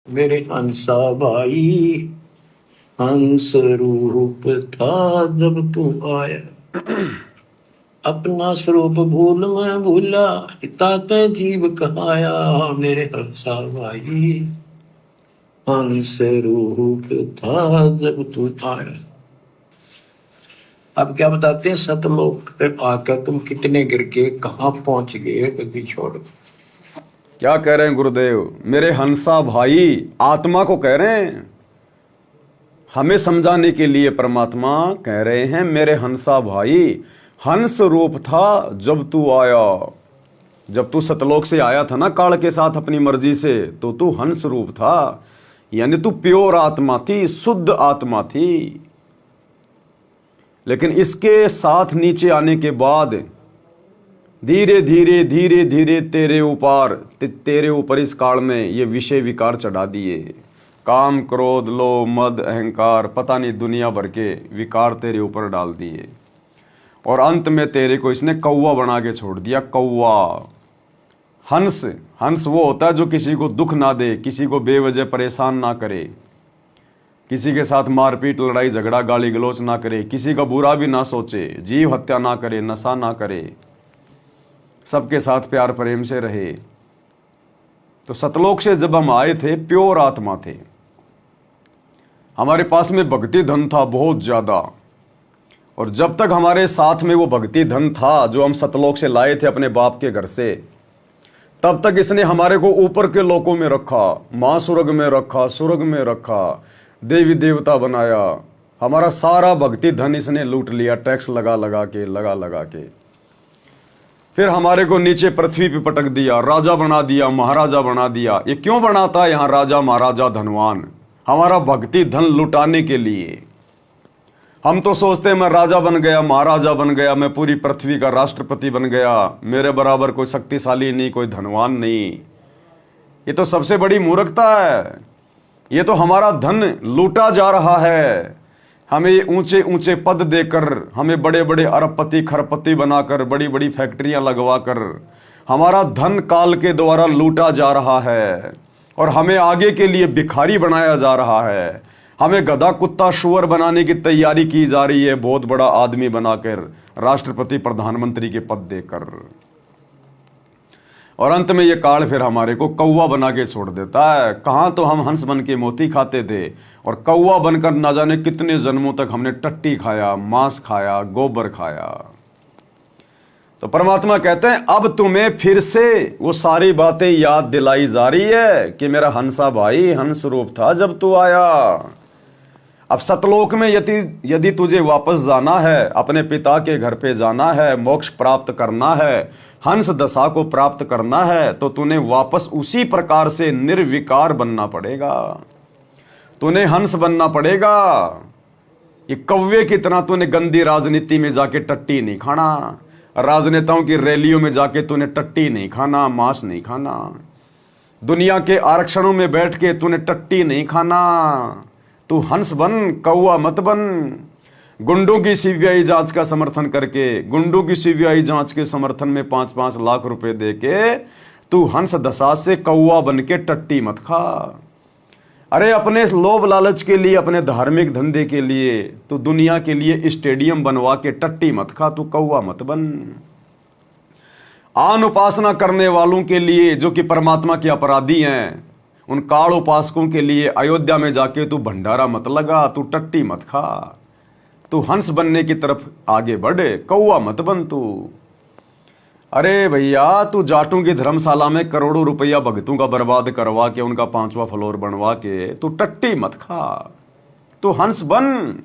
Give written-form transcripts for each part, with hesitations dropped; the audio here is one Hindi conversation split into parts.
मेरे हंसा भाई, हंस रूप था जब तू आया। अपना स्वरूप भूल मैं भूला, ताते जीव कहाया। मेरे हंसा भाई, हंस रूप था जब तू आया। अब क्या बताते हैं, सतलोक पे आकर तुम कितने गिर के कहाँ पहुंच गए कभी छोड़। क्या कह रहे हैं गुरुदेव? मेरे हंसा भाई आत्मा को कह रहे हैं, हमें समझाने के लिए परमात्मा कह रहे हैं मेरे हंसा भाई, हंस रूप था जब तू आया। जब तू सतलोक से आया था ना काल के साथ अपनी मर्जी से, तो तू हंस रूप था, यानी तू प्योर आत्मा थी, शुद्ध आत्मा थी। लेकिन इसके साथ नीचे आने के बाद धीरे धीरे धीरे धीरे तेरे ऊपर इस काल में ये विषय विकार चढ़ा दिए। काम, क्रोध, लोभ, मद, अहंकार, पता नहीं दुनिया भर के विकार तेरे ऊपर डाल दिए। और अंत में तेरे को इसने कौवा बना के छोड़ दिया। कौवा, हंस। हंस वो होता है जो किसी को दुख ना दे, किसी को बेवजह परेशान ना करे, किसी के साथ मारपीट, लड़ाई झगड़ा, गाली गलौच ना करे, किसी का बुरा भी ना सोचे, जीव हत्या ना करे, नशा ना करे, सबके साथ प्यार प्रेम से रहे। तो सतलोक से जब हम आए थे, प्योर आत्मा थे, हमारे पास में भक्ति धन था बहुत ज्यादा। और जब तक हमारे साथ में वो भक्ति धन था जो हम सतलोक से लाए थे अपने बाप के घर से, तब तक इसने हमारे को ऊपर के लोकों में रखा, मां सुरग में रखा, सुरग में रखा, देवी देवता बनाया। हमारा सारा भक्ति धन इसने लूट लिया, टैक्स लगा लगा के। फिर हमारे को नीचे पृथ्वी पे पटक दिया, राजा बना दिया, महाराजा बना दिया। ये क्यों बनाता यहाँ राजा महाराजा धनवान? हमारा भक्ति धन लुटाने के लिए। हम तो सोचते हैं मैं राजा बन गया, महाराजा बन गया, मैं पूरी पृथ्वी का राष्ट्रपति बन गया, मेरे बराबर कोई शक्तिशाली नहीं, कोई धनवान नहीं। ये तो सबसे बड़ी मूर्खता है। ये तो हमारा धन लूटा जा रहा है। हमें ऊंचे ऊंचे पद देकर, हमें बड़े बड़े अरबपति खरबपति बनाकर, बड़ी बड़ी फैक्ट्रियां लगवाकर हमारा धन काल के द्वारा लूटा जा रहा है। और हमें आगे के लिए भिखारी बनाया जा रहा है। हमें गधा कुत्ता शुअर बनाने की तैयारी की जा रही है, बहुत बड़ा आदमी बनाकर, राष्ट्रपति प्रधानमंत्री के पद देकर। और अंत में ये काल फिर हमारे को कौवा बना के छोड़ देता है। कहाँ तो हम हंस बन के मोती खाते थे, और कौवा बनकर ना जाने कितने जन्मों तक हमने टट्टी खाया, मांस खाया, गोबर खाया। तो परमात्मा कहते हैं अब तुम्हें फिर से वो सारी बातें याद दिलाई जा रही है कि मेरा हंसा भाई हंस रूप था जब तू आया। अब सतलोक में यदि तुझे वापस जाना है, अपने पिता के घर पे जाना है, मोक्ष प्राप्त करना है, हंस दशा को प्राप्त करना है, तो तूने वापस उसी प्रकार से निर्विकार बनना पड़ेगा। तूने हंस बनना पड़ेगा। ये कौवे की तरह तूने गंदी राजनीति में जाके टट्टी नहीं खाना, राजनेताओं की रैलियों में जाके तूने टट्टी नहीं खाना, मांस नहीं खाना, दुनिया के आरक्षणों में बैठ के तूने टट्टी नहीं खाना। तू हंस बन, कौवा मत बन। गुंडों की सीबीआई जांच का समर्थन करके, गुंडों की सीबीआई जांच के समर्थन में 5-5 लाख रुपए देके तू हंस दशा से कौवा बन के टट्टी मत खा। अरे अपने लोभ लालच के लिए, अपने धार्मिक धंधे के लिए तू दुनिया के लिए स्टेडियम बनवा के टट्टी मत खा, तू कौवा मत बन। आन उपासना करने वालों के लिए, जो कि परमात्मा के अपराधी हैं, उन काल उपासकों के लिए अयोध्या में जाके तू भंडारा मत लगा, तू टट्टी मत खा। तू हंस बनने की तरफ आगे बढ़े, कौवा मत बन तू। अरे भैया, तू जाटों की धर्मशाला में करोड़ों रुपया भक्तों का बर्बाद करवा के, उनका 5वां फ्लोर बनवा के तू टट्टी मत खा, तू हंस बन।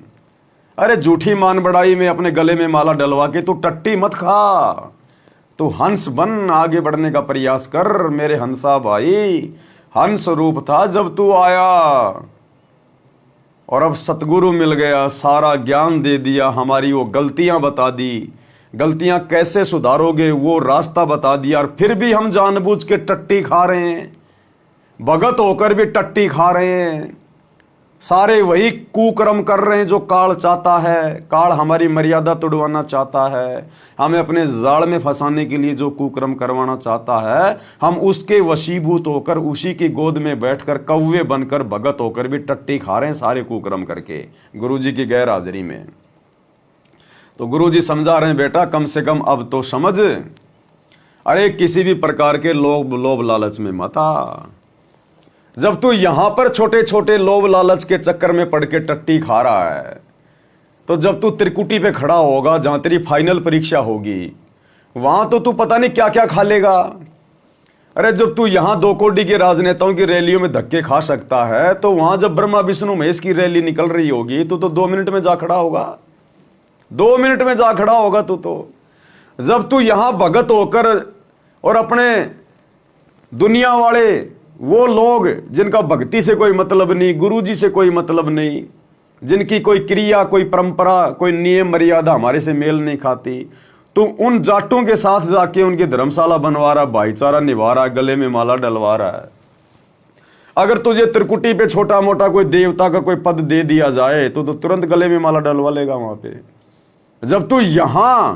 अरे झूठी मान बढ़ाई में अपने गले में माला डलवा के तू टट्टी मत खा, तू हंस बन। आगे बढ़ने का प्रयास कर मेरे हंसा भाई, हंस रूप था जब तू आया। और अब सतगुरु मिल गया, सारा ज्ञान दे दिया, हमारी वो गलतियां बता दी, गलतियां कैसे सुधारोगे वो रास्ता बता दिया। और फिर भी हम जानबूझ के टट्टी खा रहे हैं, भगत होकर भी टट्टी खा रहे हैं। सारे वही कुकर्म कर रहे हैं जो काल चाहता है। काल हमारी मर्यादा तोड़वाना चाहता है, हमें अपने जाल में फंसाने के लिए जो कुकर्म करवाना चाहता है, हम उसके वशीभूत होकर उसी की गोद में बैठकर कौवे बनकर भगत होकर भी टट्टी खा रहे हैं सारे कुकर्म करके गुरुजी की गैर हाजिरी में। तो गुरुजी समझा रहे हैं, बेटा कम से कम अब तो समझ, अरे किसी भी प्रकार के लोभ लालच में मत आ। जब तू यहां पर छोटे छोटे लोभ लालच के चक्कर में पड़ के टट्टी खा रहा है, तो जब तू त्रिकुटी पे खड़ा होगा जहां तेरी फाइनल परीक्षा होगी, वहां तो तू पता नहीं क्या क्या खा लेगा। अरे जब तू यहां 2 कोटी के राजनेताओं की रैलियों में धक्के खा सकता है, तो वहां जब ब्रह्मा विष्णु महेश की रैली निकल रही होगी तो 2 मिनट में जा खड़ा होगा, 2 मिनट में जा खड़ा होगा तू तो। जब तू यहां भगत होकर और अपने दुनिया वाले वो लोग जिनका भक्ति से कोई मतलब नहीं, गुरुजी से कोई मतलब नहीं, जिनकी कोई क्रिया, कोई परंपरा, कोई नियम मर्यादा हमारे से मेल नहीं खाती, तो उन जाटों के साथ जाके उनकी धर्मशाला बनवा रहा, भाईचारा निभा रहा, गले में माला डलवा रहा है। अगर तुझे त्रिकुटी पे छोटा मोटा कोई देवता का कोई पद दे दिया जाए तो तुरंत गले में माला डलवा लेगा वहां पे। जब तू यहां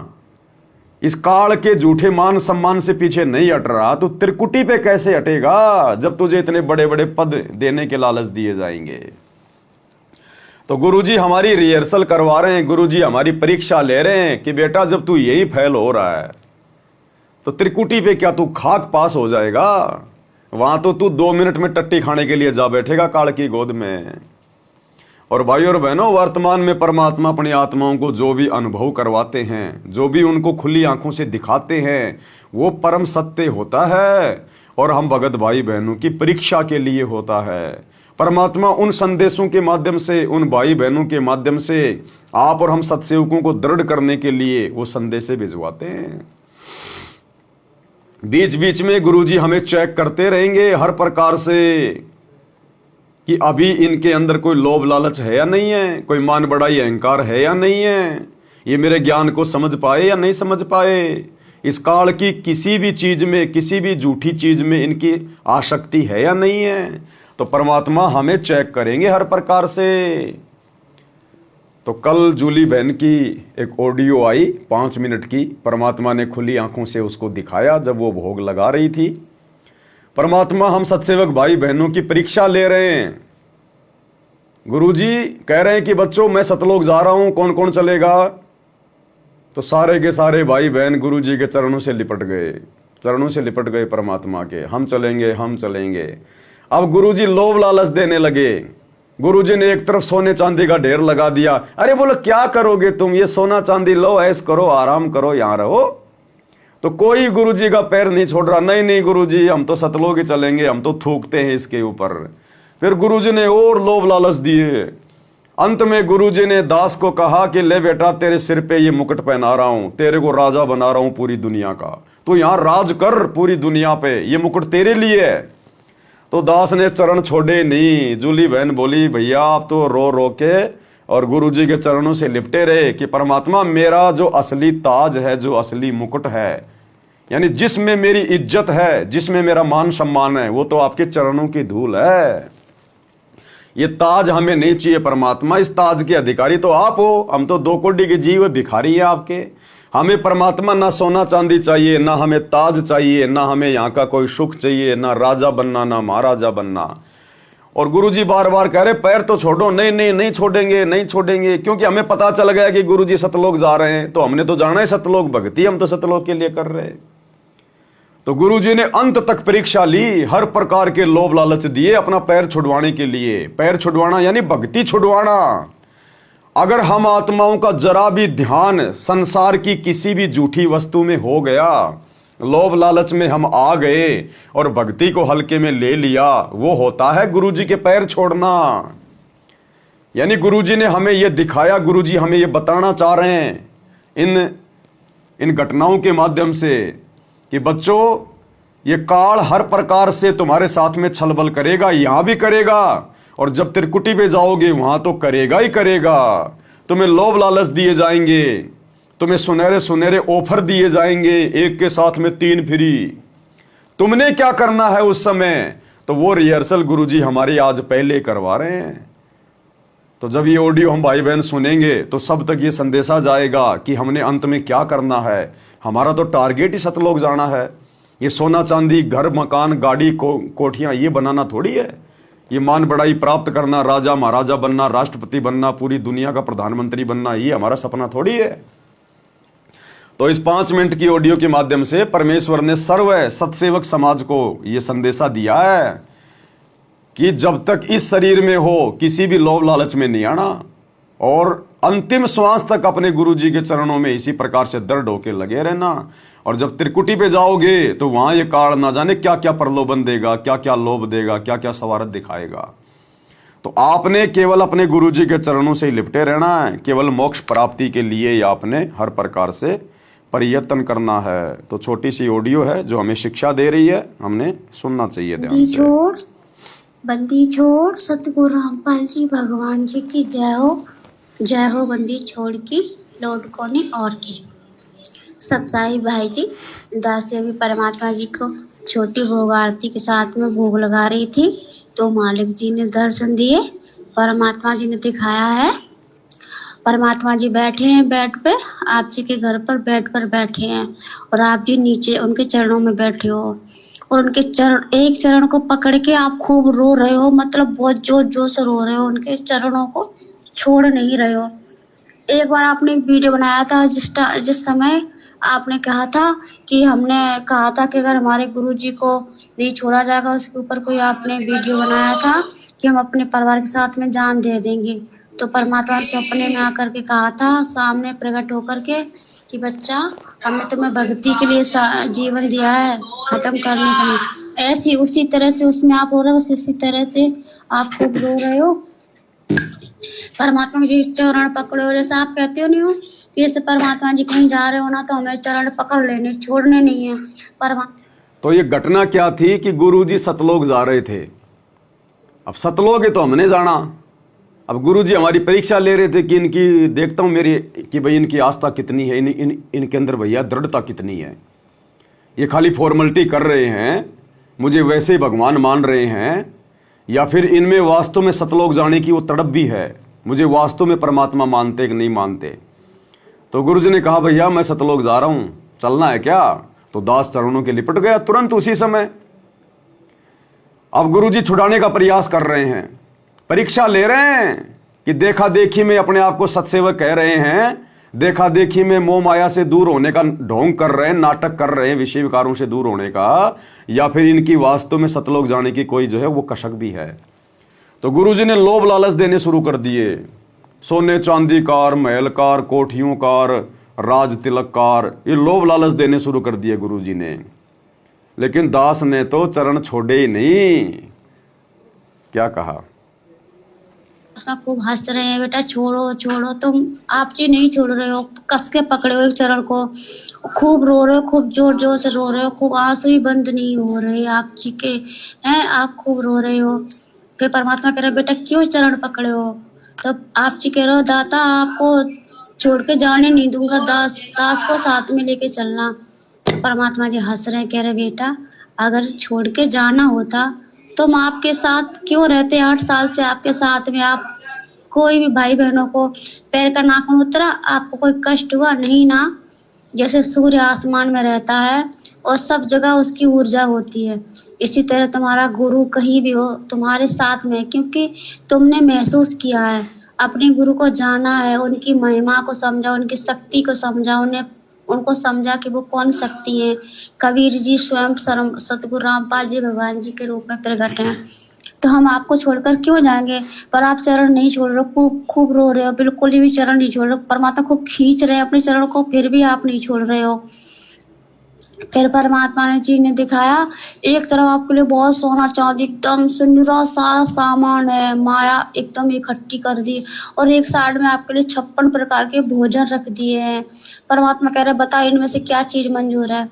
इस काल के झूठे मान सम्मान से पीछे नहीं हट रहा, तो त्रिकुटी पे कैसे हटेगा जब तुझे इतने बड़े बड़े पद देने के लालच दिए जाएंगे। तो गुरुजी हमारी रिहर्सल करवा रहे हैं, गुरुजी हमारी परीक्षा ले रहे हैं कि बेटा जब तू यही फेल हो रहा है तो त्रिकुटी पे क्या तू खाक पास हो जाएगा? वहां तो तू 2 मिनट में टट्टी खाने के लिए जा बैठेगा काल की गोद में। और भाई और बहनों, वर्तमान में परमात्मा अपनी आत्माओं को जो भी अनुभव करवाते हैं, जो भी उनको खुली आंखों से दिखाते हैं, वो परम सत्य होता है और हम भगत भाई बहनों की परीक्षा के लिए होता है। परमात्मा उन संदेशों के माध्यम से, उन भाई बहनों के माध्यम से आप और हम सत्सेवकों को दृढ़ करने के लिए वो संदेश भिजवाते हैं। बीच बीच में गुरुजी हमें चेक करते रहेंगे हर प्रकार से कि अभी इनके अंदर कोई लोभ लालच है या नहीं है, कोई मान बड़ाई अहंकार है या नहीं है, ये मेरे ज्ञान को समझ पाए या नहीं समझ पाए, इस काल की किसी भी चीज में, किसी भी झूठी चीज में इनकी आसक्ति है या नहीं है। तो परमात्मा हमें चेक करेंगे हर प्रकार से। तो कल जूली बहन की एक ऑडियो आई 5 मिनट की, परमात्मा ने खुली आंखों से उसको दिखाया जब वो भोग लगा रही थी। परमात्मा हम सत्सेवक भाई बहनों की परीक्षा ले रहे हैं। गुरुजी कह रहे हैं कि बच्चों मैं सतलोक जा रहा हूं, कौन कौन चलेगा? तो सारे के सारे भाई बहन गुरुजी के चरणों से लिपट गए, चरणों से लिपट गए परमात्मा के, हम चलेंगे हम चलेंगे। अब गुरुजी लोभ लालच देने लगे। गुरुजी ने एक तरफ सोने चांदी का ढेर लगा दिया। अरे बोलो क्या करोगे तुम, ये सोना चांदी लो, ऐश करो, आराम करो, यहां रहो। तो कोई गुरुजी का पैर नहीं छोड़ रहा, नहीं नहीं गुरुजी हम तो सतलोक ही चलेंगे, हम तो थूकते हैं इसके ऊपर। फिर गुरुजी ने और लोभ लालच दिए। अंत में गुरुजी ने दास को कहा कि ले बेटा तेरे सिर पे ये मुकुट पहना रहा हूं, तेरे को राजा बना रहा हूं पूरी दुनिया का, तो यहां राज कर पूरी दुनिया पे, ये मुकुट तेरे लिए है। तो दास ने चरण छोड़े नहीं। जूली बहन बोली भैया आप तो रो रो के और गुरुजी के चरणों से लिपटे रहे कि परमात्मा मेरा जो असली ताज है, जो असली मुकुट है, यानी जिसमें मेरी इज्जत है, जिसमें मेरा मान सम्मान है, वो तो आपके चरणों की धूल है। ये ताज हमें नहीं चाहिए परमात्मा, इस ताज के अधिकारी तो आप हो, हम तो 2 कोटि के जीव भिखारी है आपके। हमें परमात्मा ना सोना चांदी चाहिए, ना हमें ताज चाहिए, ना हमें यहाँ का कोई सुख चाहिए, ना राजा बनना ना महाराजा बनना। और गुरुजी बार बार कह रहे पैर तो छोड़ो, नहीं नहीं नहीं छोड़ेंगे, नहीं छोड़ेंगे, क्योंकि हमें पता चल गया कि गुरुजी सतलोक जा रहे हैं, तो हमने तो जाना है सतलोक, भक्ति हम तो सतलोक के लिए कर रहे हैं। तो गुरुजी ने अंत तक परीक्षा ली, हर प्रकार के लोभ लालच दिए अपना पैर छुड़वाने के लिए। पैर छुड़वाना यानी भक्ति छुड़वाना। अगर हम आत्माओं का जरा भी ध्यान संसार की किसी भी झूठी वस्तु में हो गया, लोभ लालच में हम आ गए और भक्ति को हल्के में ले लिया, वो होता है गुरुजी के पैर छोड़ना। यानी गुरुजी ने हमें यह दिखाया, गुरुजी हमें यह बताना चाह रहे हैं इन घटनाओं के माध्यम से कि बच्चों ये काल हर प्रकार से तुम्हारे साथ में छलबल करेगा, यहां भी करेगा और जब त्रिकुटी पे जाओगे वहां तो करेगा ही करेगा। तुम्हें लोभ लालच दिए जाएंगे, तुम्हें सुनहरे सुनहरे ऑफर दिए जाएंगे, एक के साथ में 3 फ्री। तुमने क्या करना है उस समय? तो वो रिहर्सल गुरुजी हमारी आज पहले करवा रहे हैं। तो जब ये ऑडियो हम भाई बहन सुनेंगे तो सब तक ये संदेशा जाएगा कि हमने अंत में क्या करना है। हमारा तो टारगेट ही सतलोक जाना है। ये सोना चांदी, घर मकान, गाड़ी, कोठियां ये बनाना थोड़ी है। ये मान बड़ाई प्राप्त करना, राजा महाराजा बनना, राष्ट्रपति बनना, पूरी दुनिया का प्रधानमंत्री बनना, ये हमारा सपना थोड़ी है। तो इस 5 मिनट की ऑडियो के माध्यम से परमेश्वर ने सर्व सतसेवक समाज को यह संदेशा दिया है कि जब तक इस शरीर में हो किसी भी लोभ लालच में नहीं आना, और अंतिम श्वास तक अपने गुरुजी के चरणों में इसी प्रकार से दृढ़ होके लगे रहना। और जब त्रिकुटी पे जाओगे तो वहां ये काल ना जाने क्या क्या प्रलोभन देगा, क्या क्या लोभ देगा, क्या क्या सवारत दिखाएगा। तो आपने केवल अपने गुरुजी के चरणों से ही लिपटे रहना है। केवल मोक्ष प्राप्ति के लिए ही आपने हर प्रकार से प्रयत्न करना है। तो छोटी सी ऑडियो है जो हमें शिक्षा दे रही है, हमने सुनना चाहिए ध्यान से। बंदी छोड़ सतगुरु रामपाल जी भगवान जी की जय हो। बंदी छोड़ की लौट कोने और की। सत्ताई भाई जी दासी अभी परमात्मा जी को छोटी भोग आरती के साथ में भोग लगा रही थी, तो मालिक जी ने दर्शन दिए, परमात्मा जी ने दिखाया है। परमात्मा जी बैठे हैं बेड पे, आप जी के घर पर बेड पर बैठे हैं, और आप जी नीचे उनके चरणों में बैठे हो, और उनके चरण, एक चरण को पकड़ के आप खूब रो रहे हो, मतलब बहुत जोर जोर से रो रहे हो, उनके चरणों को छोड़ नहीं रहे हो। एक बार आपने एक वीडियो बनाया था जिस समय आपने कहा था कि हमने कहा था कि अगर हमारे गुरुजी को नहीं छोड़ा जाएगा, उसके ऊपर कोई आपने वीडियो बनाया था कि हम अपने परिवार के साथ में जान दे देंगे। तो परमात्मा सपने में आकर के कहा था, सामने प्रकट होकर के, कि बच्चा हमने तुम्हें भक्ति के लिए जीवन दिया है, खत्म करने के लिए। ऐसी उसी तरह से उसमें आप हो रहे हो, इसी तरह से आप खूब रो रहे हो। परमात्मा जी चरण पकड़ो, जैसे आप कहते हो नहीं हो, जैसे परमात्मा जी कहीं जा रहे हो ना तो हमें चरण पकड़ लेने, छोड़ने नहीं है तो ये घटना क्या थी कि गुरुजी सतलोक जा रहे थे। अब सतलोक है तो हमने जाना। अब गुरुजी हमारी परीक्षा ले रहे थे कि इनकी, देखता हूं मेरी कि भाई इनकी आस्था कितनी है, इनके अंदर भैया दृढ़ता कितनी है। ये खाली फॉर्मेलिटी कर रहे हैं, मुझे वैसे ही भगवान मान रहे हैं, या फिर इनमें वास्तव में सतलोक जाने की वो तड़प भी है, मुझे वास्तव में परमात्मा मानते कि नहीं मानते। तो गुरुजी ने कहा भैया मैं सतलोक जा रहा हूं, चलना है क्या? तो दास चरणों के लिपट गया तुरंत उसी समय। अब गुरुजी छुड़ाने का प्रयास कर रहे हैं, परीक्षा ले रहे हैं कि देखा देखी में अपने आप को सतसेवक कह रहे हैं, देखा देखी में मोह माया से दूर होने का ढोंग कर रहे हैं, नाटक कर रहे हैं विषय विकारों से दूर होने का, या फिर इनकी वास्तव में सतलोक जाने की कोई जो है वो कशक भी है। तो गुरुजी ने लोभ लालच देने शुरू कर दिए, सोने चांदी कार, महल car, कोठियों car, Raj Tilak car, ये लोभ लालच देने शुरू कर दिए गुरुजी ने। लेकिन दास ने तो चरण छोड़े ही नहीं। क्या कहा? आपको हंस रहे हैं, बेटा छोड़ो छोड़ो, तुम आप जी नहीं छोड़ रहे हो, कस के पकड़े हो एक चरण को, खूब रो रहे हो, खूब जोर जोर से रो रहे हो, खूब आंसू भी बंद नहीं हो रहे आप जी के हैं, आप खूब रो रहे हो। फिर परमात्मा कह रहे बेटा क्यों चरण पकड़े हो? तब आप जी कह रहे हो दाता आपको छोड़ के जाने नहीं दूंगा, दास को साथ में लेके चलना। परमात्मा जी हंस रहे हैं, कह रहे बेटा अगर छोड़ के जाना होता तो हम आपके साथ क्यों रहते, 8 साल से आपके साथ में, आप कोई भी भाई बहनों को पैर का नाखून उतरा, आपको कोई कष्ट हुआ नहीं ना? जैसे सूर्य आसमान में रहता है और सब जगह उसकी ऊर्जा होती है, इसी तरह तुम्हारा गुरु कहीं भी हो तुम्हारे साथ में, क्योंकि तुमने महसूस किया है, अपने गुरु को जाना है, उनकी महिमा को समझा, उनकी शक्ति को समझा, उनको समझा कि वो कौन शक्ति है। कबीर जी स्वयं सतगुरु रामपाल जी भगवान जी के रूप में प्रकट हैं। तो हम आपको छोड़कर क्यों जाएंगे? पर आप चरण नहीं छोड़ रहे हो, खूब रो रहे हो, बिल्कुल भी चरण नहीं छोड़ रहे हो, परमात्मा खूब खींच रहे हैं अपने चरण को, फिर भी आप नहीं छोड़ रहे हो। फिर परमात्मा ने जी ने दिखाया, एक तरफ आपके लिए बहुत सोना चांदी एकदम सुनहरा सारा सामान है, माया एकदम इकट्ठी कर दी, और एक साइड में आपके लिए 56 प्रकार के भोजन रख दिए हैं। परमात्मा कह रहे बताओ इनमें से क्या चीज मंजूर है,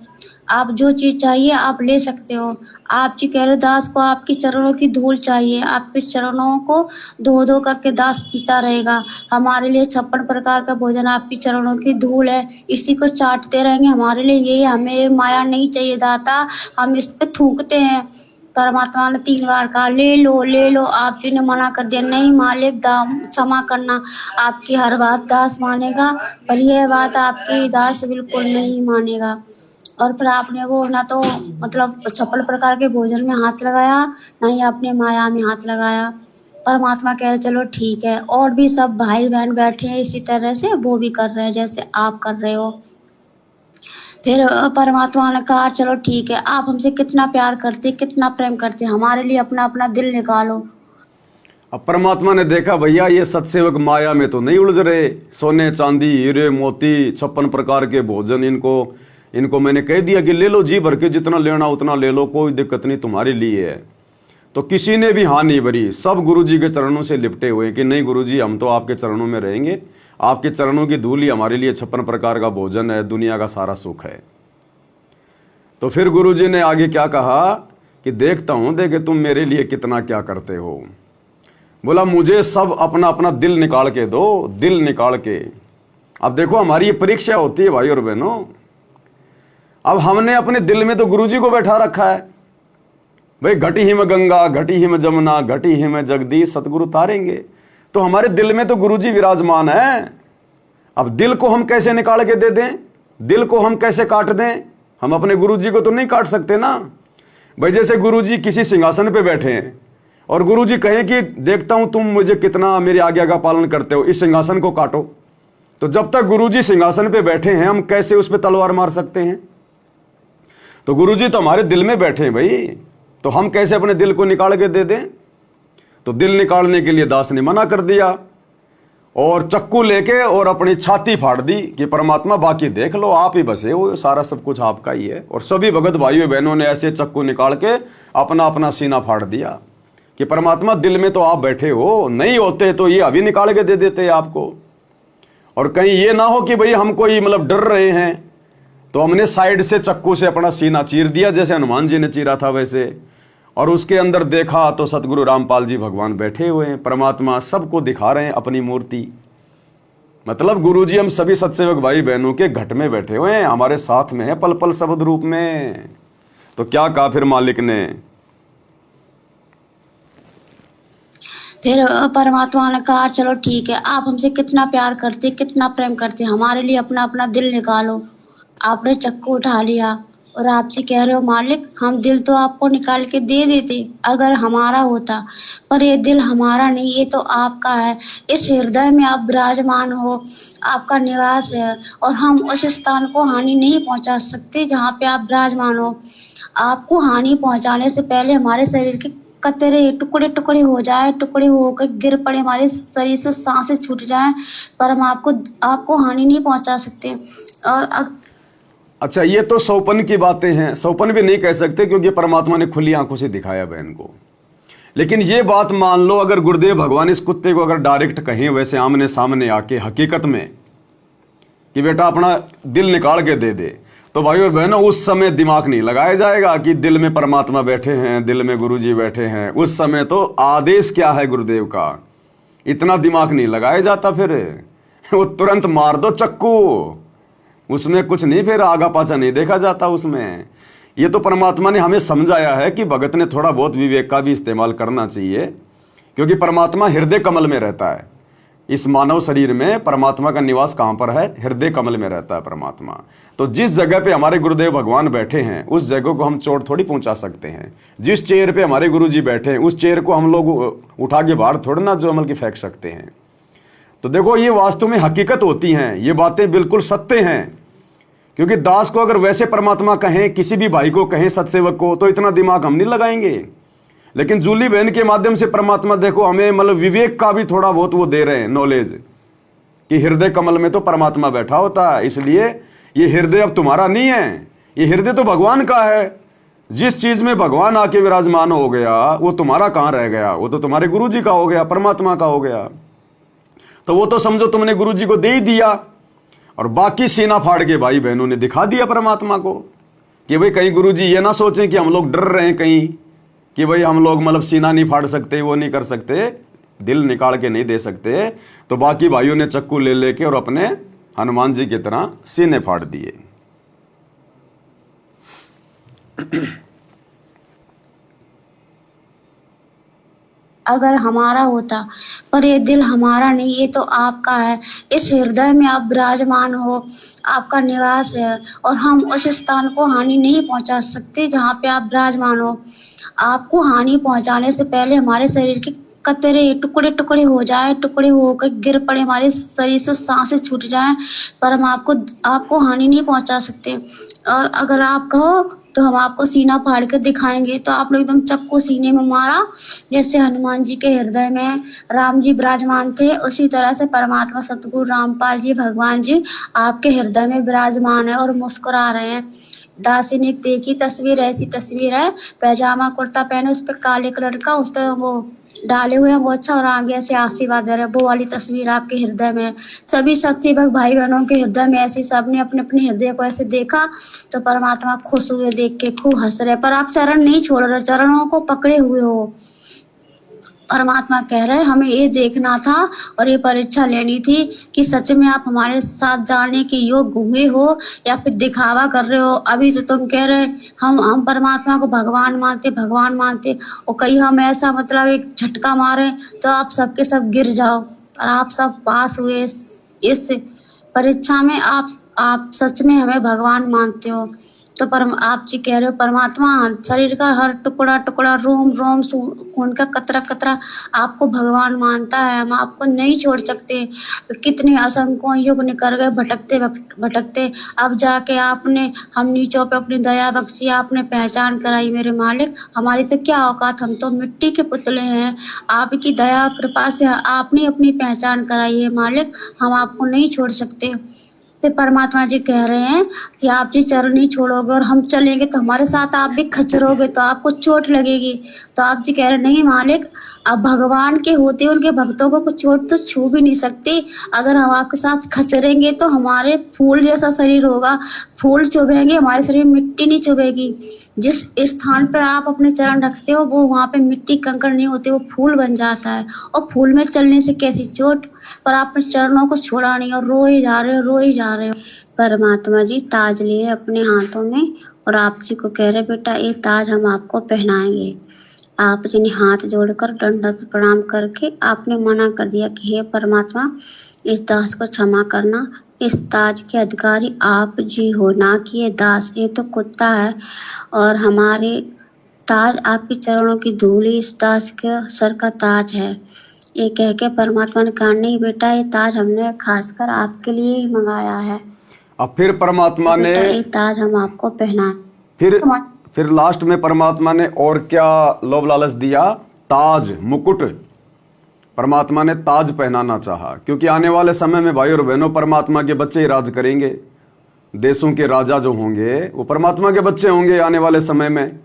आप जो चीज चाहिए आप ले सकते हो। आप जी कह रहे दास को आपकी चरणों की धूल चाहिए, आपके चरणों को धो धो करके दास पीता रहेगा। हमारे लिए 56 प्रकार का भोजन आपकी चरणों की धूल है, इसी को चाटते रहेंगे, हमारे लिए ये, हमें माया नहीं चाहिए दाता, हम इस पे थूकते हैं। परमात्मा ने 3 बार कहा ले लो, आप जी ने मना कर दिया नहीं मालिक क्षमा करना, आपकी हर बात दास मानेगा पर यह बात आपकी दास बिल्कुल नहीं मानेगा। और फिर आपने वो ना तो मतलब 56 प्रकार के भोजन में हाथ लगाया, ना ही अपने माया में हाथ लगाया। परमात्मा कह रहे चलो ठीक है, और भी सब भाई बहन बैठे हैं इसी तरह से, वो भी कर रहे हैं जैसे आप कर रहे हो। फिर परमात्मा ने कहा चलो ठीक है, आप हमसे कितना प्यार करते, कितना प्रेम करते, हमारे लिए अपना अपना दिल निकालो। अब परमात्मा ने देखा भैया ये सत्सेवक माया में तो नहीं उलझ रहे, सोने चांदी हीरे मोती 56 प्रकार के भोजन इनको मैंने कह दिया कि ले लो, जी भर के जितना लेना उतना ले लो, कोई दिक्कत नहीं तुम्हारे लिए है। तो किसी ने भी हाँ नहीं भरी, सब गुरुजी के चरणों से लिपटे हुए कि नहीं गुरुजी हम तो आपके चरणों में रहेंगे, आपके चरणों की धूल ही हमारे लिए 56 प्रकार का भोजन है, दुनिया का सारा सुख है। तो फिर गुरुजी ने आगे क्या कहा कि देखता हूं देखे तुम मेरे लिए कितना क्या करते हो। बोला मुझे सब अपना अपना दिल निकाल के दो, दिल निकाल के। अब देखो हमारी ये परीक्षा होती है भाई और बहनों, अब हमने अपने दिल में तो गुरुजी को बैठा रखा है भाई, घटी ही में गंगा घटी ही में जमुना घटी ही में जगदीश सतगुरु तारेंगे, तो हमारे दिल में तो गुरुजी विराजमान है। अब दिल को हम कैसे निकाल के दे दें, दिल को हम कैसे काट दें, हम अपने गुरुजी को तो नहीं काट सकते ना भाई। जैसे गुरुजी किसी सिंहासन पे बैठे हैं और गुरुजी कहें कि देखता हूं तुम मुझे कितना मेरी आज्ञा का पालन करते हो, इस सिंहासन को काटो, तो जब तक गुरुजी सिंहासन पे बैठे हैं हम कैसे उस पर तलवार मार सकते हैं। तो गुरुजी तो हमारे दिल में बैठे हैं भाई, तो हम कैसे अपने दिल को निकाल के दे दें। तो दिल निकालने के लिए दास ने मना कर दिया और चक्कू लेके और अपनी छाती फाड़ दी कि परमात्मा बाकी देख लो, आप ही बसे हो, सारा सब कुछ आपका ही है। और सभी भगत भाइयों बहनों ने ऐसे चक्कू निकाल के अपना अपना सीना फाड़ दिया कि परमात्मा दिल में तो आप बैठे हो, नहीं होते तो ये अभी निकाल के दे देते आपको। और कहीं ये ना हो कि भाई हम कोई मतलब डर रहे हैं, तो हमने साइड से चक्कू से अपना सीना चीर दिया जैसे हनुमान जी ने चीरा था वैसे, और उसके अंदर देखा तो सतगुरु रामपाल जी भगवान बैठे हुए हैं, परमात्मा सबको दिखा रहे हैं अपनी मूर्ति। मतलब गुरुजी हम सभी सत्सेवक भाई बहनों के घट में बैठे हुए हैं, हमारे साथ में है पल पल शब्द रूप में। तो क्या कहा फिर मालिक ने, फिर परमात्मा ने कहा चलो ठीक है, आप हमसे कितना प्यार करते, कितना प्रेम करते, हमारे लिए अपना अपना दिल निकालो। आपने चक्कू उठा लिया और आपसे कह रहे हो मालिक हम दिल तो आपको निकाल के दे देते अगर हमारा होता, पर ये दिल हमारा नहीं, ये तो आपका है। इस हृदय में आप विराजमान हो, आपका निवास है, और हम उस स्थान को हानि नहीं पहुंचा सकते जहाँ पे आप विराजमान हो। आपको हानि पहुंचाने से पहले हमारे शरीर के कतरे टुकड़े टुकड़े हो जाए, टुकड़े होकर गिर पड़े, हमारे शरीर से सांसें छूट जाएं, पर हम आपको हानि नहीं पहुंचा सकते। और अच्छा ये तो सौपन की बातें हैं, सौपन भी नहीं कह सकते क्योंकि परमात्मा ने खुली आंखों से दिखाया बहन को। लेकिन ये बात मान लो अगर गुरुदेव भगवान इस कुत्ते को अगर डायरेक्ट कहें वैसे आमने सामने आके हकीकत में कि बेटा अपना दिल निकाल के दे दे, तो भाई और बहनों उस समय दिमाग नहीं लगाया जाएगा कि दिल में परमात्मा बैठे हैं, दिल में गुरुजी बैठे हैं। उस समय तो आदेश क्या है गुरुदेव का, इतना दिमाग नहीं लगाया जाता। फिर वो तुरंत मार दो चक्कू, उसमें कुछ नहीं, फिर आगा पाछा नहीं देखा जाता उसमें। ये तो परमात्मा ने हमें समझाया है कि भगत ने थोड़ा बहुत विवेक का भी इस्तेमाल करना चाहिए, क्योंकि परमात्मा हृदय कमल में रहता है। इस मानव शरीर में परमात्मा का निवास कहां पर है, हृदय कमल में रहता है परमात्मा। तो जिस जगह पे हमारे गुरुदेव भगवान बैठे हैं उस जगह को हम चोट थोड़ी पहुंचा सकते हैं। जिस चेयर पे हमारे गुरुजी बैठे हैं उस चेयर को हम लोग उठा के बाहर थोड़ा ना जो अमल की फेंक सकते हैं। तो देखो ये वास्तव में हकीकत होती हैं, ये बातें बिल्कुल सत्य हैं। क्योंकि दास को अगर वैसे परमात्मा कहें, किसी भी भाई को कहें, सत्सेवक को, तो इतना दिमाग हम नहीं लगाएंगे। लेकिन जूली बहन के माध्यम से परमात्मा देखो हमें मतलब विवेक का भी थोड़ा बहुत वो दे रहे हैं नॉलेज, कि हृदय कमल में तो परमात्मा बैठा होता है, इसलिए ये हृदय अब तुम्हारा नहीं है, ये हृदय तो भगवान का है। जिस चीज में भगवान आके विराजमान हो गया वो तुम्हारा कहां रह गया, वो तो तुम्हारे गुरुजी का हो गया, परमात्मा का हो गया। तो वो तो समझो तुमने गुरुजी को दे ही दिया, और बाकी सीना फाड़ के भाई बहनों ने दिखा दिया परमात्मा को कि भाई कहीं गुरुजी ये ना सोचें कि हम लोग डर रहे हैं कहीं कि भाई हम लोग मतलब सीना नहीं फाड़ सकते, वो नहीं कर सकते, दिल निकाल के नहीं दे सकते। तो बाकी भाइयों ने चक्कू ले लेके और अपने हनुमान जी की तरह सीने फाड़ दिए। अगर हमारा होता, पर ये दिल हमारा नहीं, ये तो आपका है। इस हृदय में आप विराजमान हो, आपका निवास है, और हम उस स्थान को हानि नहीं पहुंचा सकते जहाँ पे आप विराजमान हो। आपको हानि पहुंचाने से पहले हमारे शरीर के कतरे टुकड़े टुकड़े हो जाए, टुकड़े होकर गिर पड़े, हमारे शरीर से सांसें छूट जाएं, पर हम आपको हानि नहीं पहुंचा सकते। और अगर आप कहो तो हम आपको सीना फाड़ के दिखाएंगे। तो आप लोग एकदम चक्कू सीने में मारा, जैसे हनुमान जी के हृदय में राम जी विराजमान थे, उसी तरह से परमात्मा सतगुरु रामपाल जी भगवान जी आपके हृदय में विराजमान है और मुस्कुरा रहे हैं। दासी ने देखी तस्वीर, ऐसी तस्वीर है, पैजामा कुर्ता पहने, उस पर काले कलर का, उस पर वो डाले हुए हैं वो, अच्छा, और आगे से आशीर्वाद दे रहे, वो वाली तस्वीर आपके हृदय में है। सभी शक्ति भक्त भाई बहनों के हृदय में ऐसे सबने अपने अपने हृदय को ऐसे देखा, तो परमात्मा खुश हुए, देख के खूब हंस रहे। पर आप चरण नहीं छोड़ रहे, चरणों को पकड़े हुए हो। परमात्मा कह रहे हमें ये देखना था और ये परीक्षा लेनी थी कि सच में आप हमारे साथ जाने के योग्य हुए हो या फिर दिखावा कर रहे हो। अभी तो तुम कह रहे हम परमात्मा को भगवान मानते, और कहीं हम ऐसा मतलब एक झटका मारे तो आप सबके सब गिर जाओ, और आप सब पास हुए इस परीक्षा में। आप सच में हमें भगवान मानते हो। तो आप जी कह रहे हो परमात्मा शरीर का हर टुकड़ा टुकड़ा, रोम रोम, खून का कतरा कतरा आपको भगवान मानता है, हम आपको नहीं छोड़ सकते। कितने असंख्यों युग निकल गए भटकते, अब जाके आपने हम नीचों पे अपनी दया बख्शी, आपने पहचान कराई मेरे मालिक। हमारी तो क्या औकात, हम तो मिट्टी के पुतले हैं, आपकी दया कृपा से आपने अपनी पहचान कराई है मालिक, हम आपको नहीं छोड़ सकते। फिर परमात्मा जी कह रहे हैं कि आप जी चरण नहीं छोड़ोगे और हम चलेंगे तो हमारे साथ आप भी खचरोगे, तो आपको चोट लगेगी। तो आप जी कह रहे नहीं मालिक, अब भगवान के होते उनके भक्तों को कुछ चोट तो छू भी नहीं सकती। अगर हम आपके साथ खचरेंगे तो हमारे फूल जैसा शरीर होगा, फूल चुभेंगे, हमारे शरीर में मिट्टी नहीं चुभेगी। जिस स्थान पर आप अपने चरण रखते हो वो वहाँ पे मिट्टी कंकड़ नहीं होते, वो फूल बन जाता है, और फूल में चलने से कैसी चोट। पर आप अपने चरणों को छोड़ा नहीं और रोए जा रहे हो। परमात्मा जी ताज लिए अपने हाथों में और आप जी को कह रहे बेटा ये ताज हम आपको पहनाएंगे। आप जी ने हाथ जोड़कर दंडवत प्रणाम करके आपने मना कर दिया कि हे परमात्मा इस दास को क्षमा करना, इस ताज के अधिकारी आप जी हो, ना कि ये दास, ये तो कुत्ता है, और हमारे ताज आपके चरणों की धूल ही इस दास के सर का ताज है। ये कह के परमात्मा ने कहा नहीं बेटा ये ताज हमने खासकर आपके लिए ही मंगाया है। अब फिर परमात्मा ने ये ताज हम आपको पहना, फिर लास्ट में परमात्मा ने और क्या लोभ लालच दिया, ताज मुकुट। परमात्मा ने ताज पहनाना चाहा, क्योंकि आने वाले समय में भाई और बहनों परमात्मा के बच्चे ही राज करेंगे। देशों के राजा जो होंगे वो परमात्मा के बच्चे होंगे आने वाले समय में।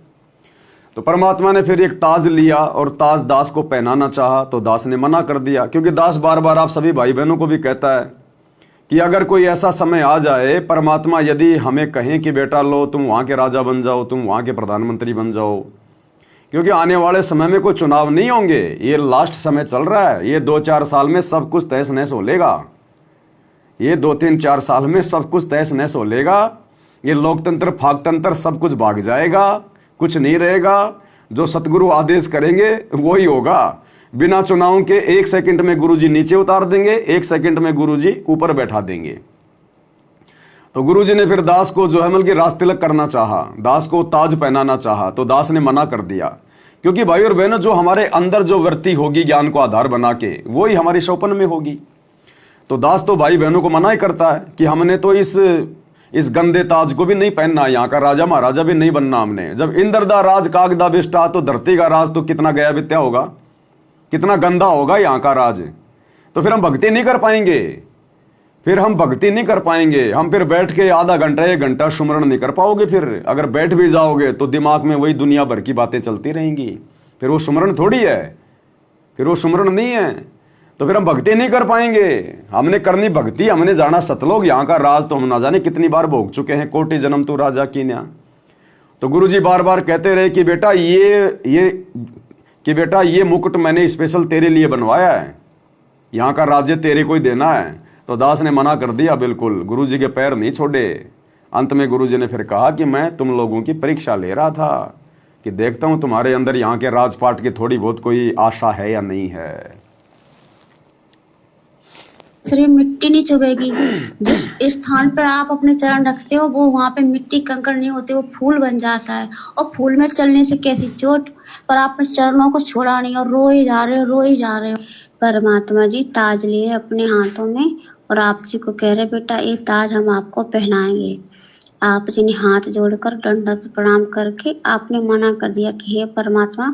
तो परमात्मा ने फिर एक ताज लिया और ताज दास को पहनाना चाहा, तो दास ने मना कर दिया, क्योंकि दास बार बार आप सभी भाई बहनों को भी कहता है कि अगर कोई ऐसा समय आ जाए, परमात्मा यदि हमें कहें कि बेटा लो तुम वहाँ के राजा बन जाओ, तुम वहाँ के प्रधानमंत्री बन जाओ, क्योंकि आने वाले समय में कोई चुनाव नहीं होंगे, ये लास्ट समय चल रहा है, ये 2-4 साल में सब कुछ तहस नहस हो लेगा, ये 2-3-4 साल में सब कुछ तहस नहस हो लेगा, ये लोकतंत्र फाकतंत्र सब कुछ भाग जाएगा, कुछ नहीं रहेगा, जो सतगुरु आदेश करेंगे वही होगा। बिना चुनाव के 1 सेकंड में गुरुजी नीचे उतार देंगे, 1 सेकंड में गुरुजी ऊपर बैठा देंगे। तो गुरुजी ने फिर दास को जो है मतलब कि राज तिलक करना चाहा, दास को ताज पहनाना चाहा, तो दास ने मना कर दिया, क्योंकि भाई और बहनों जो हमारे अंदर जो वृत्ति होगी ज्ञान को आधार बना के वही हमारी शोपन में होगी। तो दास तो भाई बहनों को मना ही करता है कि हमने तो इस गंदे ताज को भी नहीं पहनना, यहाँ का राजा महाराजा भी नहीं बनना हमने। जब इंद्र दा राज कागदा विष्टा, तो धरती का राज तो कितना गया वित्या होगा, कितना गंदा होगा यहाँ का राज। तो फिर हम भक्ति नहीं कर पाएंगे, हम फिर बैठ के आधा घंटा 1 घंटा सुमरण नहीं कर पाओगे। फिर अगर बैठ भी जाओगे तो दिमाग में वही दुनिया भर की बातें चलती रहेंगी, फिर वो सुमरण थोड़ी है, फिर वो सुमरण नहीं है। तो फिर हम भक्ति नहीं कर पाएंगे। हमने करनी भक्ति, हमने जाना सतलोक, यहाँ का राज तो हम ना जाने कितनी बार भोग चुके हैं, कोटि जन्म तू राजा की न्या। तो गुरुजी बार बार कहते रहे कि बेटा ये मुकुट मैंने स्पेशल तेरे लिए बनवाया है, यहाँ का राज्य तेरे को ही देना है। तो दास ने मना कर दिया, बिल्कुल गुरुजी के पैर नहीं छोड़े। अंत में गुरुजी ने फिर कहा कि मैं तुम लोगों की परीक्षा ले रहा था कि देखता हूं तुम्हारे अंदर यहाँ के राजपाट की थोड़ी बहुत कोई आशा है या नहीं है। शरीर मिट्टी नहीं चुभेगी। जिस स्थान पर आप अपने चरण रखते हो वो वहां पे मिट्टी कंकड़ नहीं होते, वो फूल बन जाता है। और फूल में चलने से कैसी चोट, पर आपने चरणों को छोड़ा नहीं और रोए जा रहे हो, रोए जा रहे हो। परमात्मा जी ताज लिए अपने हाथों में और आप जी को कह रहे बेटा ये ताज हम आपको पहनाएंगे। आप जी ने हाथ जोड़कर दंडवत प्रणाम करके आपने मना कर दिया कि हे परमात्मा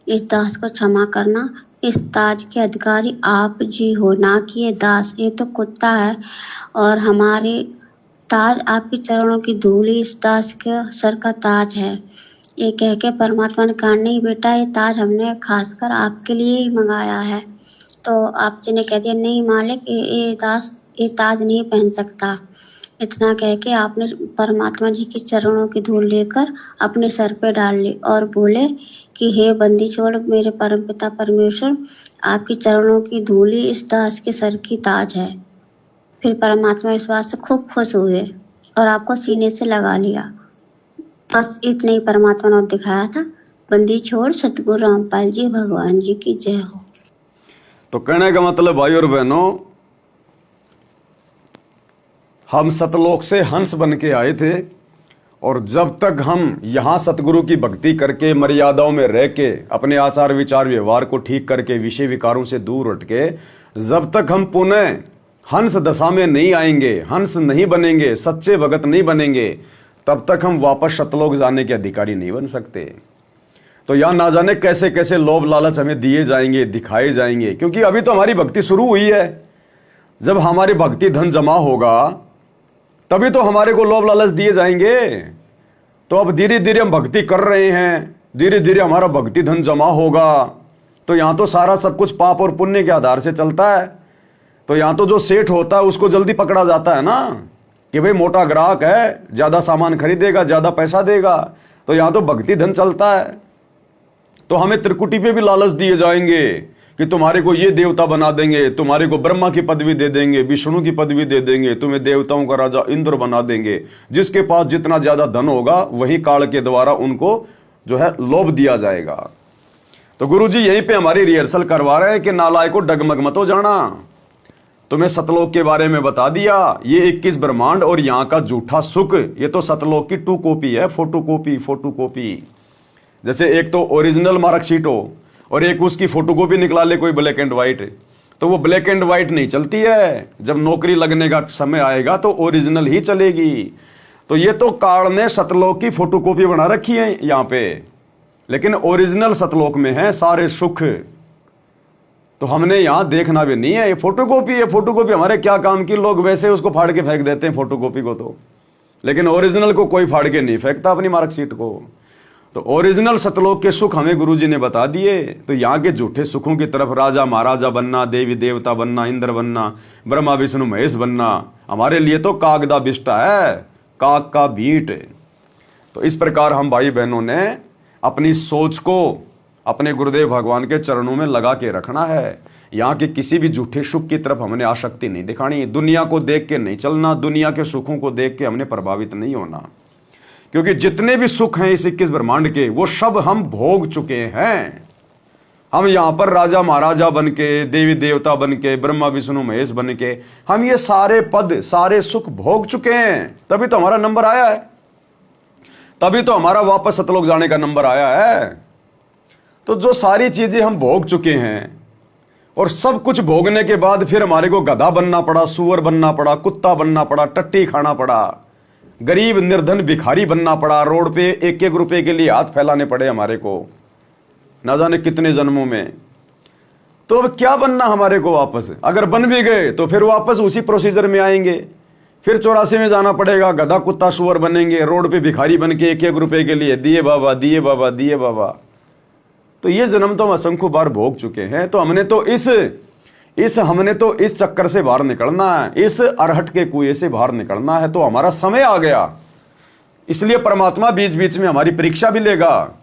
इस दास को क्षमा करना, इस ताज के अधिकारी आप जी हो, ना कि ये दास, ये तो कुत्ता है। और हमारे ताज आपके चरणों की धूल इस दास के सर का ताज है। ये कह के परमात्मा ने कहा नहीं बेटा ये ताज हमने खासकर आपके लिए ही मंगाया है। तो आप जी ने कह दिया नहीं मालिक ये दास ये ताज नहीं पहन सकता। इतना कह के आपने परमात्मा जी के चरणों की धूल लेकर अपने सर पे डाल ली और बोले कि हे बंदी छोड़ मेरे परमपिता परमेश्वर, आपके चरणों की धूल ही इस दास के सर की ताज है। फिर परमात्मा इस बात से खूब खुश हुए और आपको सीने से लगा लिया। बस इतना ही परमात्मा ने दिखाया था। बंदी छोड़ सतगुरु रामपाल जी भगवान जी की जय हो। तो कहने का मतलब भाई और बहनों, हम सतलोक से हंस बन के आए थे और जब तक हम यहाँ सतगुरु की भक्ति करके मर्यादाओं में रह के अपने आचार विचार व्यवहार को ठीक करके विषय विकारों से दूर हट के जब तक हम पुनः हंस दशा में नहीं आएंगे, हंस नहीं बनेंगे, सच्चे भगत नहीं बनेंगे, तब तक हम वापस सतलोक जाने के अधिकारी नहीं बन सकते। तो यहाँ ना जाने कैसे कैसे लोभ लालच हमें दिए जाएंगे, दिखाए जाएंगे, क्योंकि अभी तो हमारी भक्ति शुरू हुई है। जब हमारी भक्ति धन जमा होगा तभी तो हमारे को लोभ लालच दिए जाएंगे। तो अब धीरे धीरे हम भक्ति कर रहे हैं, धीरे धीरे हमारा भक्ति धन जमा होगा। तो यहाँ तो सारा सब कुछ पाप और पुण्य के आधार से चलता है। तो यहाँ तो जो सेठ होता है उसको जल्दी पकड़ा जाता है ना, कि भाई मोटा ग्राहक है, ज्यादा सामान खरीदेगा, ज्यादा पैसा देगा। तो यहाँ तो भक्ति धन चलता है। तो हमें त्रिकुटी पे भी लालच दिए जाएंगे कि तुम्हारे को ये देवता बना देंगे, तुम्हारे को ब्रह्मा की पदवी दे देंगे, विष्णु की पदवी दे देंगे, तुम्हें देवताओं का राजा इंद्र बना देंगे। जिसके पास जितना ज्यादा धन होगा वही काल के द्वारा उनको जो है लोभ दिया जाएगा। तो गुरुजी यहीं पे हमारी रिहर्सल करवा रहे हैं कि नालायक को डगमग मत हो जाना। तुम्हें सतलोक के बारे में बता दिया, ये 21 ब्रह्मांड और यहाँ का झूठा सुख, ये तो सतलोक की 2 कॉपी है, फोटो कॉपी। जैसे एक तो ओरिजिनल मार्कशीट हो और एक उसकी फोटोकॉपी निकला ले कोई ब्लैक एंड व्हाइट, तो वो ब्लैक एंड व्हाइट नहीं चलती है। जब नौकरी लगने का समय आएगा तो ओरिजिनल ही चलेगी। तो ये तो काल ने सतलोक की फोटोकॉपी बना रखी है यहाँ पे, लेकिन ओरिजिनल सतलोक में है सारे सुख। तो हमने यहाँ देखना भी नहीं है, ये फोटोकॉपी है। फोटोकॉपी हमारे क्या काम की, लोग वैसे उसको फाड़ के फेंक देते हैं फोटोकॉपी को तो, लेकिन ओरिजिनल को कोई फाड़ के नहीं फेंकता अपनी मार्कशीट को। तो ओरिजिनल सतलोक के सुख हमें गुरुजी ने बता दिए। तो यहाँ के झूठे सुखों की तरफ राजा महाराजा बनना, देवी देवता बनना, इंद्र बनना, ब्रह्मा विष्णु महेश बनना, हमारे लिए तो कागदा बिष्टा है, काग का बीट। तो इस प्रकार हम भाई बहनों ने अपनी सोच को अपने गुरुदेव भगवान के चरणों में लगा के रखना है। यहाँ के किसी भी झूठे सुख की तरफ हमने आसक्ति नहीं दिखानी, दुनिया को देख के नहीं चलना, दुनिया के सुखों को देख के हमने प्रभावित नहीं होना। क्योंकि जितने भी सुख हैं इस 21 ब्रह्मांड के वो सब हम भोग चुके हैं। हम यहाँ पर राजा महाराजा बन के, देवी देवता बन के, ब्रह्मा विष्णु महेश बन के हम ये सारे पद सारे सुख भोग चुके हैं। तभी तो हमारा नंबर आया है, तभी तो हमारा वापस सतलोक जाने का नंबर आया है। तो जो सारी चीजें हम भोग चुके हैं और सब कुछ भोगने के बाद फिर हमारे को गधा बनना पड़ा, सुअर बनना पड़ा, कुत्ता बनना पड़ा, टट्टी खाना पड़ा, गरीब निर्धन भिखारी बनना पड़ा, रोड पे 1-1 रुपए के लिए हाथ फैलाने पड़े हमारे को, ना जाने कितने जन्मों में। तो अब क्या बनना हमारे को वापस? अगर बन भी गए तो फिर वापस उसी प्रोसीजर में आएंगे, फिर 84 में जाना पड़ेगा, गधा कुत्ता सुअर बनेंगे, रोड पे भिखारी बन के 1-1 रुपए के लिए दिए बाबा दिए बाबा दिए बाबा। तो ये जन्म तो हम असंख्य बार भोग चुके हैं। तो हमने तो इस चक्कर से बाहर निकलना है, इस अरहट के कुएं से बाहर निकलना है। तो हमारा समय आ गया, इसलिए परमात्मा बीच बीच में हमारी परीक्षा भी लेगा।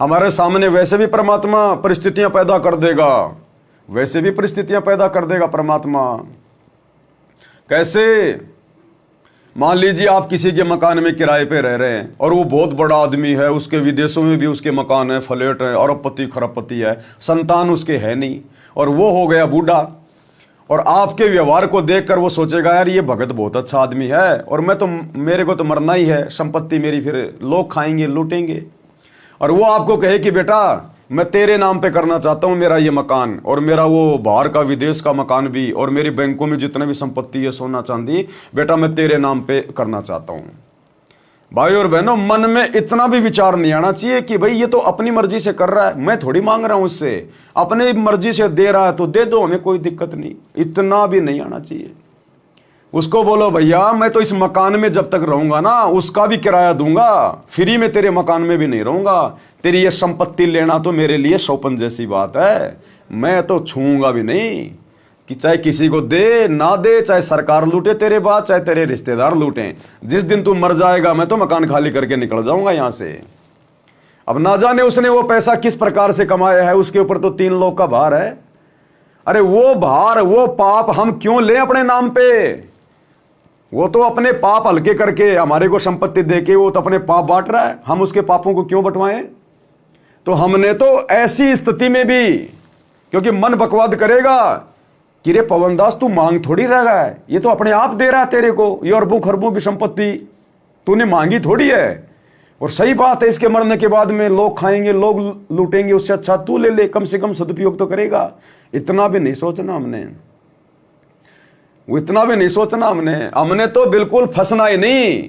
हमारे सामने वैसे भी परमात्मा परिस्थितियां पैदा कर देगा, वैसे भी परिस्थितियां पैदा कर देगा परमात्मा। कैसे? मान लीजिए आप किसी के मकान में किराए पे रह रहे हैं और वो बहुत बड़ा आदमी है, उसके विदेशों में भी उसके मकान है, फ्लैट है, अरबपति खरबपति है, संतान उसके है नहीं, और वो हो गया बूढ़ा, और आपके व्यवहार को देखकर वो सोचेगा यार ये भगत बहुत अच्छा आदमी है, और मेरे को तो मरना ही है, संपत्ति मेरी फिर लोग खाएंगे लूटेंगे। और वो आपको कहे कि बेटा मैं तेरे नाम पे करना चाहता हूं मेरा ये मकान, और मेरा वो बाहर का विदेश का मकान भी, और मेरी बैंकों में जितने भी संपत्ति है सोना चांदी, बेटा मैं तेरे नाम पे करना चाहता हूं। भाई और बहनों, मन में इतना भी विचार नहीं आना चाहिए कि भाई ये तो अपनी मर्जी से कर रहा है, मैं थोड़ी मांग रहा हूं उससे, अपनी मर्जी से दे रहा है तो दे दो, हमें कोई दिक्कत नहीं। इतना भी नहीं आना चाहिए। उसको बोलो भैया मैं तो इस मकान में जब तक रहूंगा ना उसका भी किराया दूंगा, फ्री में तेरे मकान में भी नहीं रहूंगा, तेरी ये संपत्ति लेना तो मेरे लिए शौपन जैसी बात है, मैं तो छूंगा भी नहीं। कि चाहे किसी को दे ना दे, चाहे सरकार लूटे तेरे बाद, चाहे तेरे रिश्तेदार लूटें, जिस दिन तू मर जाएगा मैं तो मकान खाली करके निकल जाऊंगा यहां से। अब ना जाने उसने वो पैसा किस प्रकार से कमाया है, उसके ऊपर तो 3 लोग का भार है। अरे वो भार वो पाप हम क्यों लें अपने नाम पे? वो तो अपने पाप हल्के करके हमारे को संपत्ति देके वो तो अपने पाप बांट रहा है, हम उसके पापों को क्यों बंटवाएं? तो हमने तो ऐसी स्थिति में भी, क्योंकि मन बकवाद करेगा कि रे पवनदास तू मांग थोड़ी रह रहा है, ये तो अपने आप दे रहा है तेरे को, ये अरबों खरबों की संपत्ति तूने मांगी थोड़ी है। और सही बात है, इसके मरने के बाद में लोग खाएंगे लोग लूटेंगे, उससे अच्छा तू ले ले, कम से कम सदुपयोग तो करेगा। इतना भी नहीं सोचना हमने, वो इतना भी नहीं सोचना हमने तो बिल्कुल फंसना ही नहीं।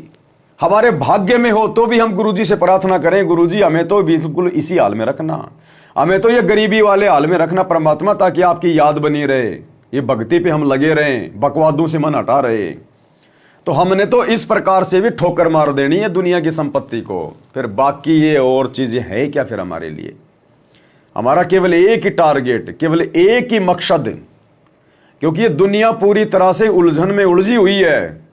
हमारे भाग्य में हो तो भी हम गुरुजी से प्रार्थना करें, गुरुजी हमें तो बिल्कुल इसी हाल में रखना, हमें तो ये गरीबी वाले हाल में रखना परमात्मा, ताकि आपकी याद बनी रहे, ये भक्ति पे हम लगे रहें, बकवादों से मन हटा रहे। तो हमने तो इस प्रकार से भी ठोकर मार देनी है दुनिया की संपत्ति को। फिर बाकी ये और चीजें हैं क्या फिर हमारे लिए? हमारा केवल एक ही टारगेट, केवल एक ही मकसद, क्योंकि ये दुनिया पूरी तरह से उलझन में उलझी हुई है।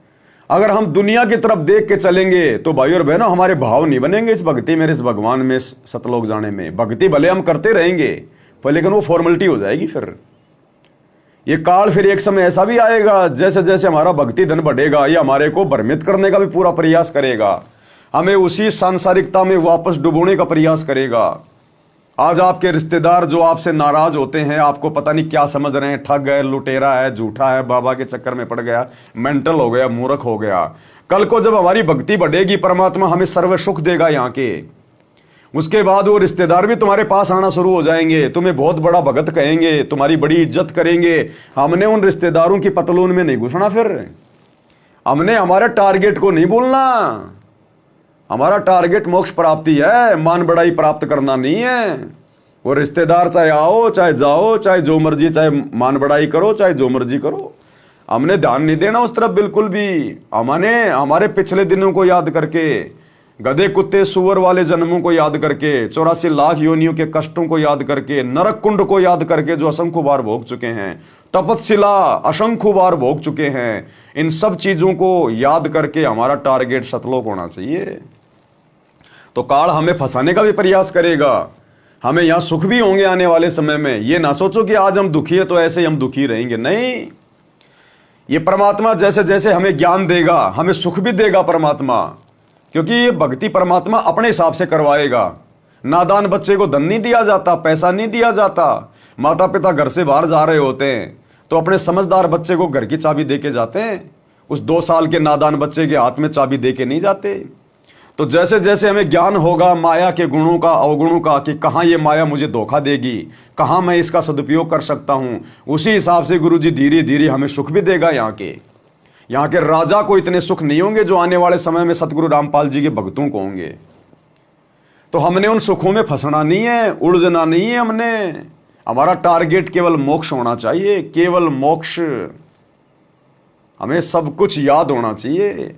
अगर हम दुनिया की तरफ देख के चलेंगे तो भाई और बहनों हमारे भाव नहीं बनेंगे इस भक्ति में, इस भगवान में, सतलोक जाने में। भक्ति भले हम करते रहेंगे पर लेकिन वो फॉर्मेलिटी हो जाएगी। फिर ये काल फिर एक समय ऐसा भी आएगा, जैसे जैसे हमारा भक्ति धन बढ़ेगा ये हमारे को भ्रमित करने का भी पूरा प्रयास करेगा, हमें उसी सांसारिकता में वापस डुबोने का प्रयास करेगा। आज आपके रिश्तेदार जो आपसे नाराज होते हैं, आपको पता नहीं क्या समझ रहे हैं, ठग है, लुटेरा है, झूठा है, बाबा के चक्कर में पड़ गया, मेंटल हो गया, मूर्ख हो गया। कल को जब हमारी भक्ति बढ़ेगी, परमात्मा हमें सर्व सुख देगा यहाँ के, उसके बाद वो रिश्तेदार भी तुम्हारे पास आना शुरू हो जाएंगे, तुम्हें बहुत बड़ा भगत कहेंगे, तुम्हारी बड़ी इज्जत करेंगे। हमने उन रिश्तेदारों की पतलून में नहीं घुसना, फिर हमने हमारे टारगेट को नहीं भूलना। हमारा टारगेट मोक्ष प्राप्ति है, मान बढ़ाई प्राप्त करना नहीं है। वो रिश्तेदार चाहे आओ चाहे जाओ, चाहे जो मर्जी, चाहे मान बढ़ाई करो चाहे जो मर्जी करो, हमने ध्यान नहीं देना उस तरफ बिल्कुल भी। हमने हमारे पिछले दिनों को याद करके, गधे कुत्ते सुअर वाले जन्मों को याद करके, 84 लाख योनियों के कष्टों को याद करके, नरक कुंड को याद करके जो असंख्य बार भोग चुके हैं, तपस्शिला असंख्य बार भोग चुके हैं, इन सब चीजों को याद करके हमारा टारगेट सतलोक होना चाहिए। तो काल हमें फंसाने का भी प्रयास करेगा, हमें यहां सुख भी होंगे आने वाले समय में। ये ना सोचो कि आज हम दुखी है तो ऐसे ही हम दुखी रहेंगे, नहीं। ये परमात्मा जैसे जैसे हमें ज्ञान देगा हमें सुख भी देगा परमात्मा, क्योंकि ये भक्ति परमात्मा अपने हिसाब से करवाएगा। नादान बच्चे को धन नहीं दिया जाता, पैसा नहीं दिया जाता। माता पिता घर से बाहर जा रहे होते हैं तो अपने समझदार बच्चे को घर की चाबी दे के जाते हैं, उस 2 साल के नादान बच्चे के हाथ में चाबी दे के नहीं जाते। तो जैसे जैसे हमें ज्ञान होगा माया के गुणों का, अवगुणों का, कि कहाँ ये माया मुझे धोखा देगी, कहाँ मैं इसका सदुपयोग कर सकता हूँ, उसी हिसाब से गुरुजी धीरे धीरे हमें सुख भी देगा। यहाँ के राजा को इतने सुख नहीं होंगे जो आने वाले समय में सतगुरु रामपाल जी के भक्तों को होंगे। तो हमने उन सुखों में फंसना नहीं है, उलझना नहीं है। हमारा टारगेट केवल मोक्ष होना चाहिए, केवल मोक्ष। हमें सब कुछ याद होना चाहिए।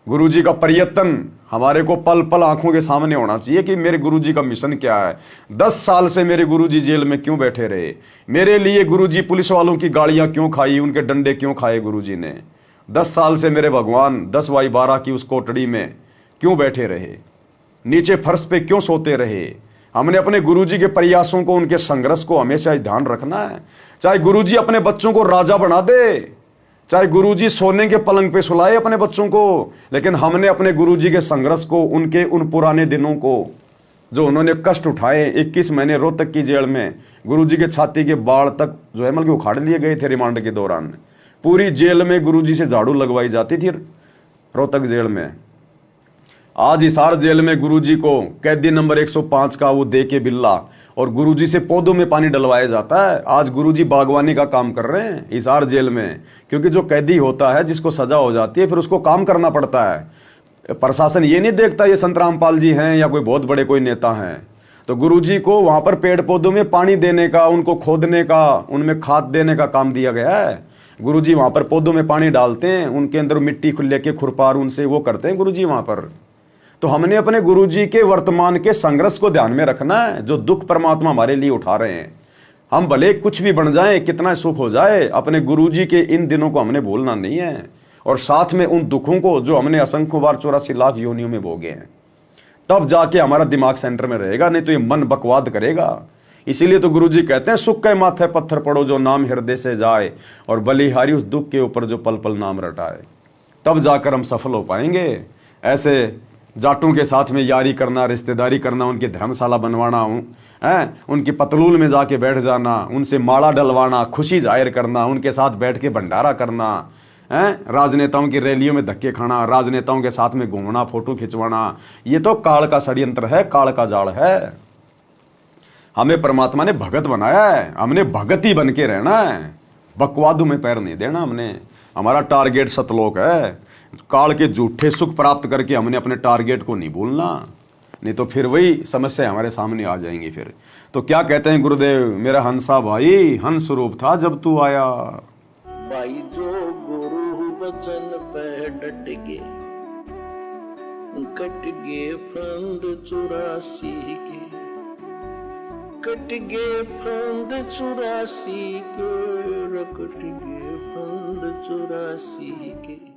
गुरुजी का प्रयत्न हमारे को पल पल आंखों के सामने होना चाहिए कि मेरे गुरुजी का मिशन क्या है। 10 साल से मेरे गुरुजी जेल में क्यों बैठे रहे, मेरे लिए गुरुजी पुलिस वालों की गाड़ियां क्यों खाई, उनके डंडे क्यों खाए गुरुजी ने। 10 साल से मेरे भगवान 10/12 की उस कोठड़ी में क्यों बैठे रहे, नीचे फर्श पे क्यों सोते रहे। हमने अपने गुरुजी के प्रयासों को, उनके संघर्ष को हमेशा ध्यान रखना है। चाहे गुरुजी अपने बच्चों को राजा बना दे, चाहे गुरुजी सोने के पलंग पे सुलाए अपने बच्चों को, लेकिन हमने अपने गुरुजी के संघर्ष को, उनके उन पुराने दिनों को, जो उन्होंने कष्ट उठाए 21 महीने रोहतक की जेल में, गुरुजी के छाती के बाल तक जो है मतलब उखाड़ लिए गए थे रिमांड के दौरान। पूरी जेल में गुरुजी से झाड़ू लगवाई जाती थी रोहतक जेल में। आज हिसार जेल में गुरुजी को कैदी नंबर 105 का वो दे के बिल्ला और गुरुजी से पौधों में पानी डलवाया जाता है। आज गुरुजी बागवानी का काम कर रहे हैं हिसार जेल में, क्योंकि जो कैदी होता है जिसको सजा हो जाती है फिर उसको काम करना पड़ता है। प्रशासन ये नहीं देखता ये संत रामपाल जी हैं या कोई बहुत बड़े कोई नेता हैं। तो गुरुजी को वहां पर पेड़ पौधों में पानी देने का, उनको खोदने का, उनमें खाद देने का काम दिया गया है। गुरुजी वहां पर पौधों में पानी डालते हैं, उनके अंदर मिट्टी लेके खुरपार उनसे वो करते हैं गुरुजी वहां पर। तो हमने अपने गुरुजी के वर्तमान के संघर्ष को ध्यान में रखना है, जो दुख परमात्मा हमारे लिए उठा रहे हैं। हम भले कुछ भी बन जाएं, कितना सुख हो जाए, अपने गुरुजी के इन दिनों को हमने भूलना नहीं है, और साथ में उन दुखों को जो हमने असंख्य बार 84 लाख योनियों में भोगे हैं। तब जाके हमारा दिमाग सेंटर में रहेगा, नहीं तो ये मन बकवाद करेगा। इसीलिए तो गुरुजी कहते हैं सुख के माथे पत्थर पड़ो जो नाम हृदय से जाए, और बलिहारी उस दुख के ऊपर जो पल पल नाम रटाए। तब जाकर हम सफल हो पाएंगे। ऐसे जाटों के साथ में यारी करना, रिश्तेदारी करना, उनकी धर्मशाला बनवाना, उनकी पतलूल में जाके बैठ जाना, उनसे माला डलवाना, खुशी जाहिर करना, उनके साथ बैठ के भंडारा करना, राजनेताओं की रैलियों में धक्के खाना, राजनेताओं के साथ में घूमना, फोटो खिंचवाना, ये तो काल का षड्यंत्र है, काल का जाल है। हमें परमात्मा ने भगत बनाया है, हमने भगत ही बन के रहना है, बकवादों में पैर नहीं देना हमने। हमारा टारगेट सतलोक है। काल के झूठे सुख प्राप्त करके हमने अपने टारगेट को नहीं भूलना, नहीं तो फिर वही समस्या हमारे सामने आ जाएंगी फिर। तो क्या कहते हैं गुरुदेव, मेरा हंसा भाई हंस रूप था जब तू आया। भाई जो गुरु बचन पे डट गे, कट गे फंद 84 के, कट गे फंद 84 के, कट गे फंद 84 के।